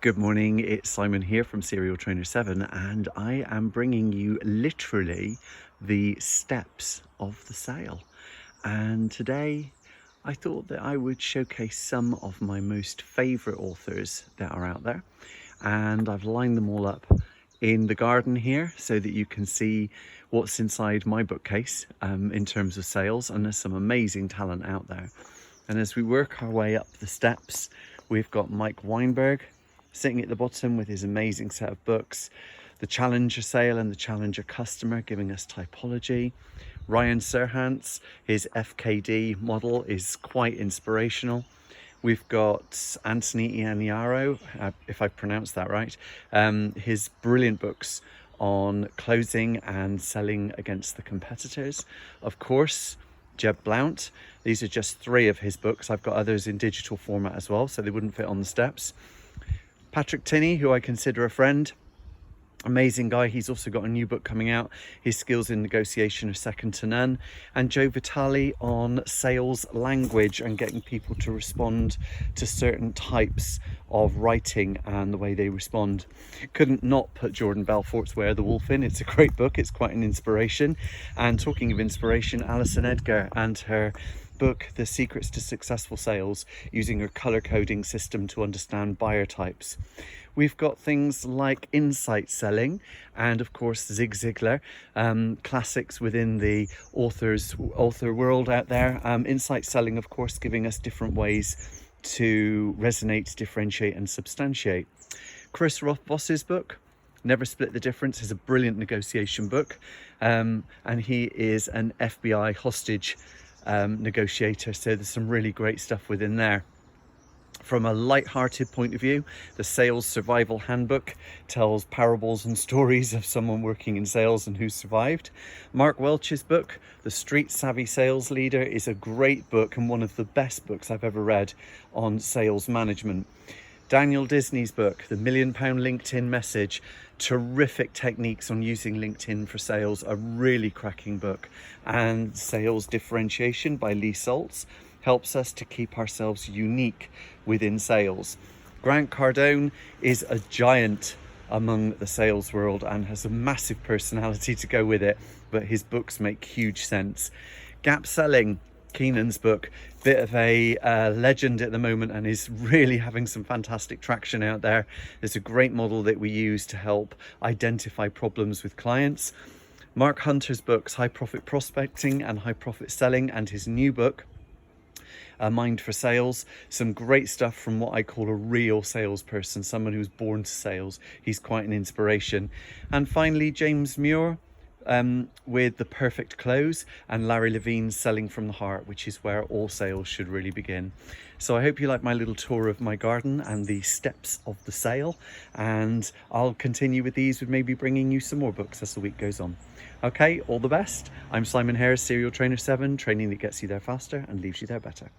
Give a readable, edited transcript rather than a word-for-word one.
Good morning, it's Simon here from Serial Trainer 7 and I am bringing you literally the steps of the sale. And today I thought that I would showcase some of my most favourite authors that are out there, and I've lined them all up in the garden here so that you can see what's inside my bookcase in terms of sales, and there's some amazing talent out there. And as we work our way up the steps, we've got Mike Weinberg sitting at the bottom with his amazing set of books, the Challenger Sale and the Challenger Customer, giving us typology. Ryan Serhant's, his FKD model is quite inspirational. We've got Anthony Ianiaro, if I pronounced that right, his brilliant books on closing and selling against the competitors. Of course, Jeb Blount. These are just 3 of his books. I've got others in digital format as well, so they wouldn't fit on the steps. Patrick Tinney, who I consider a friend, amazing guy. He's also got a new book coming out. His skills in negotiation are second to none. And Joe Vitale on sales language and getting people to respond to certain types of writing and the way they respond. Couldn't not put Jordan Belfort's Where the Wolf in. It's a great book. It's quite an inspiration. And talking of inspiration, Alison Edgar and her book, The Secrets to Successful Sales, using her color coding system to understand buyer types. We've got things like insight selling and of course Zig Ziglar, classics within the author world out there. Insight selling, of course, giving us different ways to resonate, differentiate and substantiate. Chris Rothboss's book, Never Split the Difference, is a brilliant negotiation book, and he is an FBI hostage negotiator, so there's some really great stuff within there. From a light-hearted point of view, the Sales Survival Handbook tells parables and stories of someone working in sales and who survived. Mark Welch's book, The Street Savvy Sales Leader, is a great book and one of the best books I've ever read on sales management. Daniel Disney's book, The £1 Million LinkedIn Message, terrific techniques on using LinkedIn for sales, a really cracking book. And Sales Differentiation by Lee Saltz helps us to keep ourselves unique within sales. Grant Cardone is a giant among the sales world and has a massive personality to go with it, but his books make huge sense. Gap Selling, Keenan's book, bit of a legend at the moment and is really having some fantastic traction out there. There's a great model that we use to help identify problems with clients. Mark Hunter's books, High Profit Prospecting and High Profit Selling, and his new book, A Mind for Sales. Some great stuff from what I call a real salesperson, someone who's born to sales. He's quite an inspiration. And finally, James Muir, with The Perfect Close, and Larry Levine's Selling from the Heart, which is where all sales should really begin. So I hope you like my little tour of my garden and the steps of the sale, and I'll continue with these, with maybe bringing you some more books as the week goes on. Okay, all the best. I'm Simon Harris, Serial Trainer 7, training that gets you there faster and leaves you there better.